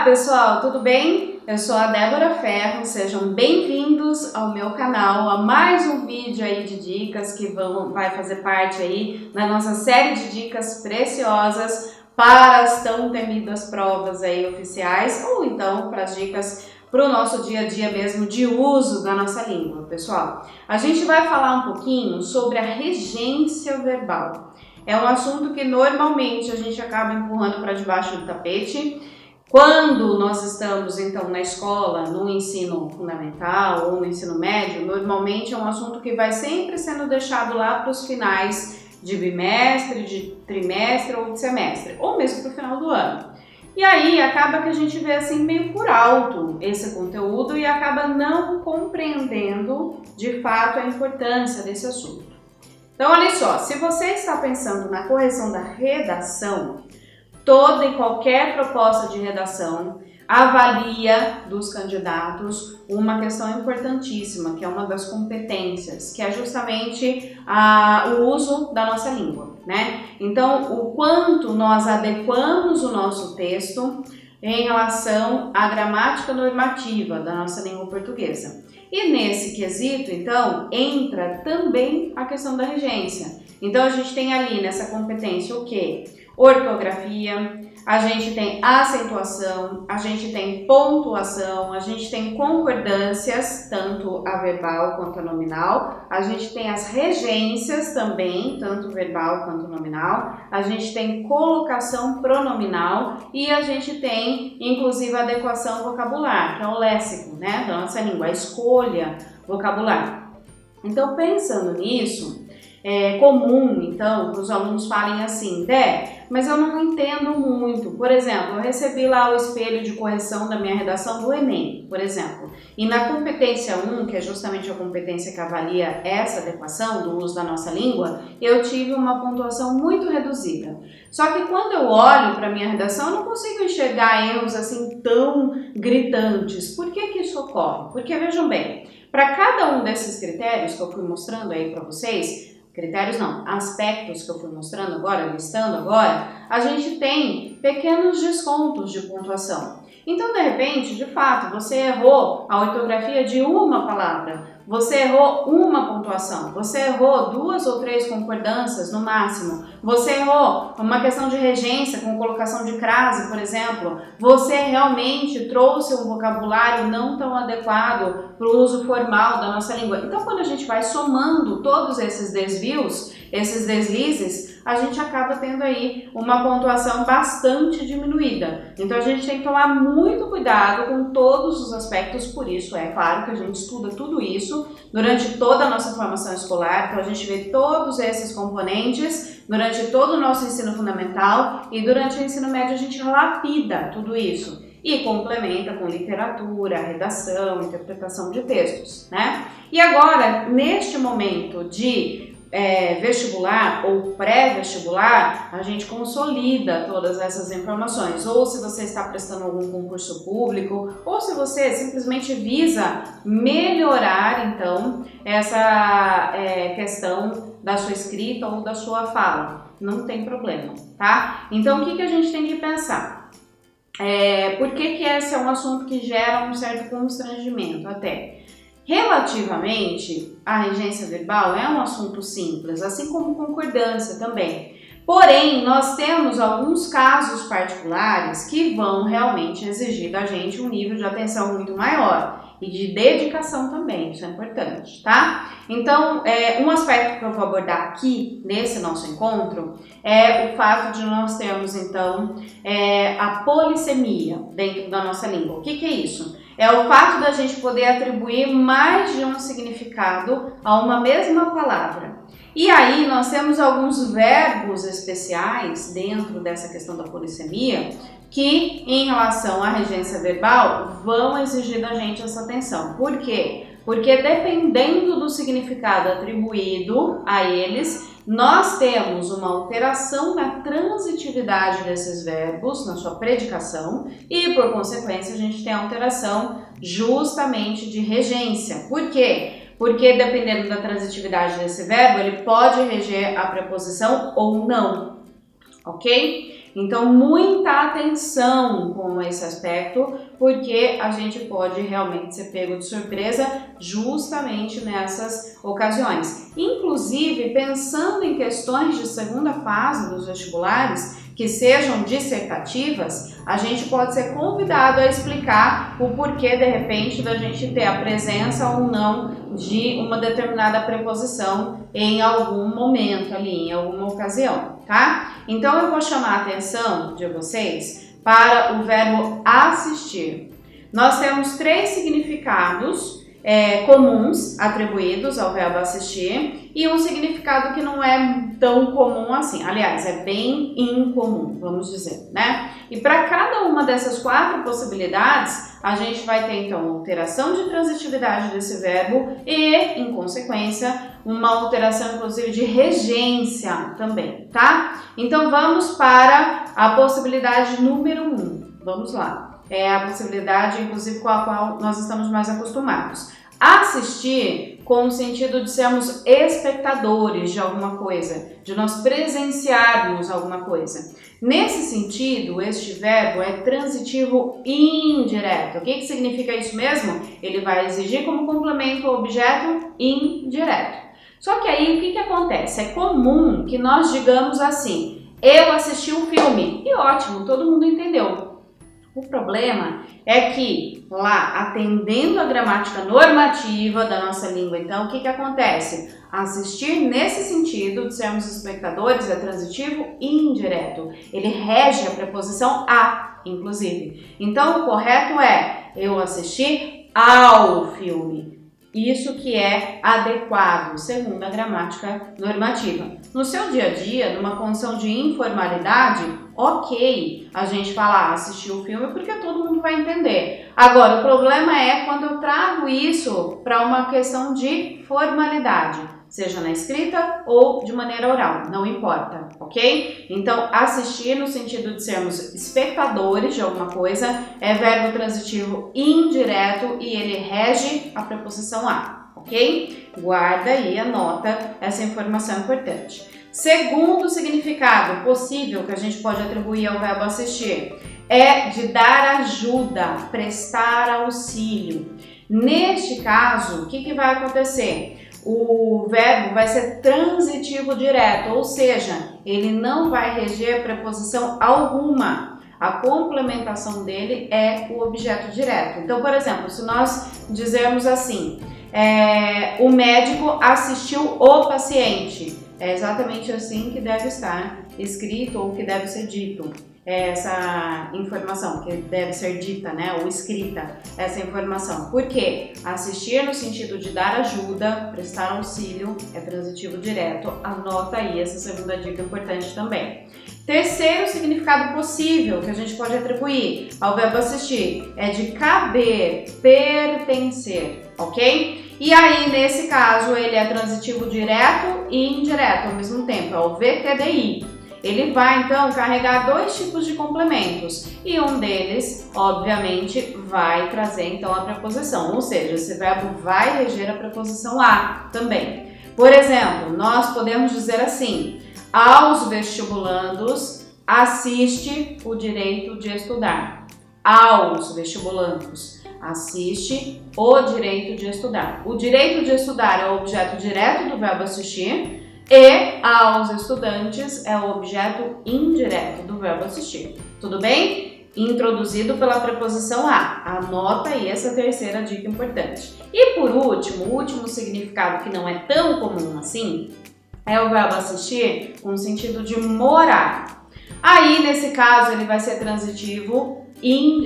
pessoal, tudo bem? Eu sou a Débora Ferro, sejam bem-vindos ao meu canal, a mais um vídeo aí de dicas que vai fazer parte aí da nossa série de dicas preciosas para as tão temidas provas aí oficiais ou então para as dicas para o nosso dia a dia mesmo de uso da nossa língua, pessoal. A gente vai falar um pouquinho sobre a regência verbal. É um assunto que normalmente a gente acaba empurrando para debaixo do tapete. Quando nós estamos, então, na escola, no ensino fundamental ou no ensino médio, normalmente é um assunto que vai sempre sendo deixado lá para os finais de bimestre, de trimestre ou de semestre, ou mesmo para o final do ano. E aí acaba que a gente vê assim meio por alto esse conteúdo e acaba não compreendendo de fato a importância desse assunto. Então, olha só, se você está pensando na correção da redação, toda e qualquer proposta de redação avalia dos candidatos uma questão importantíssima, que é uma das competências, que é justamente o uso da nossa língua, né? Então, o quanto nós adequamos o nosso texto em relação à gramática normativa da nossa língua portuguesa. E nesse quesito, então, entra também a questão da regência. Então, a gente tem ali nessa competência o quê? Ortografia, a gente tem acentuação, a gente tem pontuação, a gente tem concordâncias, tanto a verbal quanto a nominal, a gente tem as regências também, tanto verbal quanto nominal, a gente tem colocação pronominal e a gente tem, inclusive, a adequação vocabular, que é o léxico, né, da nossa língua, a escolha vocabular. Então, pensando nisso, é comum, então, que os alunos falem assim, Dé, mas eu não entendo muito. Por exemplo, eu recebi lá o espelho de correção da minha redação do Enem, por exemplo. E na competência 1, que é justamente a competência que avalia essa adequação do uso da nossa língua, eu tive uma pontuação muito reduzida. Só que quando eu olho para a minha redação, eu não consigo enxergar erros assim tão gritantes. Por que isso ocorre? Porque, vejam bem, para cada um desses critérios que eu fui mostrando aí para vocês, critérios não, aspectos que eu fui mostrando agora, listando agora, a gente tem pequenos descontos de pontuação. Então, de repente, de fato, você errou a ortografia de uma palavra, você errou uma pontuação, você errou 2 ou 3 concordâncias no máximo, você errou uma questão de regência com colocação de crase, por exemplo, você realmente trouxe um vocabulário não tão adequado para o uso formal da nossa língua. Então, quando a gente vai somando todos esses desvios, esses deslizes, a gente acaba tendo aí uma pontuação bastante diminuída. Então, a gente tem que tomar muito cuidado com todos os aspectos, por isso é claro que a gente estuda tudo isso durante toda a nossa formação escolar, então a gente vê todos esses componentes durante todo o nosso ensino fundamental e durante o ensino médio a gente lapida tudo isso e complementa com literatura, redação, interpretação de textos, né? E agora, neste momento de vestibular ou pré-vestibular, a gente consolida todas essas informações, ou se você está prestando algum concurso público, ou se você simplesmente visa melhorar, então, essa questão da sua escrita ou da sua fala. Não tem problema, tá? Então, o que a gente tem que pensar? Por que esse é um assunto que gera um certo constrangimento até? Relativamente, a regência verbal é um assunto simples, assim como concordância também. Porém, nós temos alguns casos particulares que vão realmente exigir da gente um nível de atenção muito maior e de dedicação também, isso é importante, tá? Então, um aspecto que eu vou abordar aqui nesse nosso encontro é o fato de nós termos, então, a polissemia dentro da nossa língua. O que é isso? É o fato da gente poder atribuir mais de um significado a uma mesma palavra. E aí nós temos alguns verbos especiais dentro dessa questão da polissemia que, em relação à regência verbal, vão exigir da gente essa atenção. Por quê? Porque dependendo do significado atribuído a eles, nós temos uma alteração na transitividade desses verbos, na sua predicação, e por consequência a gente tem alteração justamente de regência. Por quê? Porque dependendo da transitividade desse verbo, ele pode reger a preposição ou não, ok? Então, muita atenção com esse aspecto, porque a gente pode realmente ser pego de surpresa justamente nessas ocasiões. Inclusive, pensando em questões de segunda fase dos vestibulares, que sejam dissertativas, a gente pode ser convidado a explicar o porquê, de repente, da gente ter a presença ou não de uma determinada preposição em algum momento ali, em alguma ocasião, tá? Então, eu vou chamar a atenção de vocês para o verbo assistir. Nós temos 3 significados comuns atribuídos ao verbo assistir e um significado que não é tão comum assim, aliás, é bem incomum, vamos dizer, né? E para cada uma dessas 4 possibilidades, a gente vai ter então alteração de transitividade desse verbo e, em consequência, uma alteração inclusive de regência também, tá? Então vamos para a possibilidade número 1, vamos lá. É a possibilidade, inclusive, com a qual nós estamos mais acostumados. Assistir com o sentido de sermos espectadores de alguma coisa, de nós presenciarmos alguma coisa. Nesse sentido, este verbo é transitivo indireto. O que significa isso mesmo? Ele vai exigir como complemento o objeto indireto. Só que aí, o que acontece? É comum que nós digamos assim, eu assisti um filme, e ótimo, todo mundo entendeu. O problema é que lá, atendendo a gramática normativa da nossa língua, então, o que acontece? Assistir nesse sentido de sermos espectadores é transitivo indireto. Ele rege a preposição a, inclusive. Então, o correto é, eu assisti ao filme. Isso que é adequado, segundo a gramática normativa. No seu dia a dia, numa condição de informalidade, ok, a gente fala assistir o filme porque todo mundo vai entender. Agora, o problema é quando eu trago isso para uma questão de formalidade, seja na escrita ou de maneira oral, não importa, ok? Então, assistir no sentido de sermos espectadores de alguma coisa é verbo transitivo indireto e ele rege a preposição a, ok? Guarda aí, anota essa informação importante. Segundo significado possível que a gente pode atribuir ao verbo assistir é de dar ajuda, prestar auxílio. Neste caso, o que vai acontecer? O verbo vai ser transitivo direto, ou seja, ele não vai reger preposição alguma. A complementação dele é o objeto direto. Então, por exemplo, se nós dizermos assim, o médico assistiu o paciente, é exatamente assim que deve estar escrito ou que deve ser dito. Essa informação que deve ser dita, né, ou escrita, essa informação. Por quê? Assistir no sentido de dar ajuda, prestar auxílio, é transitivo direto. Anota aí essa segunda dica importante também. Terceiro significado possível que a gente pode atribuir ao verbo assistir é de caber, pertencer, ok? E aí, nesse caso, ele é transitivo direto e indireto ao mesmo tempo, é o VTDI. Ele vai, então, carregar 2 tipos de complementos e um deles, obviamente, vai trazer, então, a preposição, ou seja, esse verbo vai reger a preposição a também. Por exemplo, nós podemos dizer assim, aos vestibulandos assiste o direito de estudar. Aos vestibulandos assiste o direito de estudar. O direito de estudar é o objeto direto do verbo assistir e aos estudantes é o objeto indireto do verbo assistir. Tudo bem? Introduzido pela preposição a. Anota aí essa terceira dica importante. E por último, o último significado que não é tão comum assim é o verbo assistir com o sentido de morar. Aí, nesse caso, ele vai ser transitivo,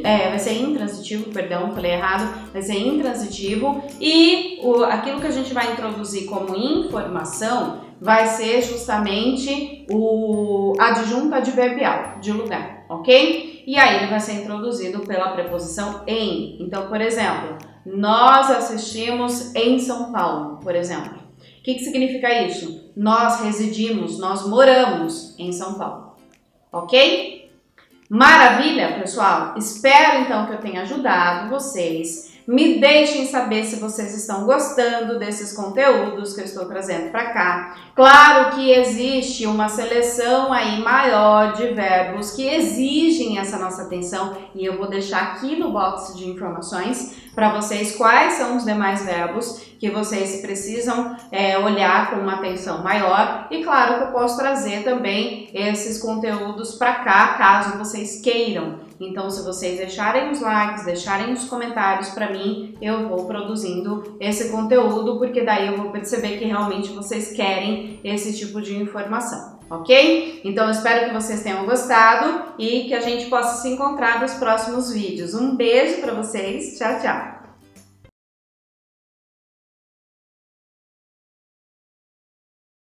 vai ser intransitivo, perdão, falei errado, vai ser intransitivo e aquilo que a gente vai introduzir como informação vai ser justamente o adjunto adverbial de lugar, ok? E aí ele vai ser introduzido pela preposição em. Então, por exemplo, nós assistimos em São Paulo, por exemplo. O que significa isso? Nós residimos, nós moramos em São Paulo, ok? Maravilha, pessoal? Espero então que eu tenha ajudado vocês Me deixem saber se vocês estão gostando desses conteúdos que eu estou trazendo para cá. Claro que existe uma seleção aí maior de verbos que exigem essa nossa atenção e eu vou deixar aqui no box de informações para vocês quais são os demais verbos que vocês precisam olhar com uma atenção maior. E claro que eu posso trazer também esses conteúdos para cá, caso vocês queiram. Então, se vocês deixarem os likes, deixarem os comentários para mim, eu vou produzindo esse conteúdo, porque daí eu vou perceber que realmente vocês querem esse tipo de informação, ok? Então, eu espero que vocês tenham gostado e que a gente possa se encontrar nos próximos vídeos. Um beijo para vocês, tchau, tchau!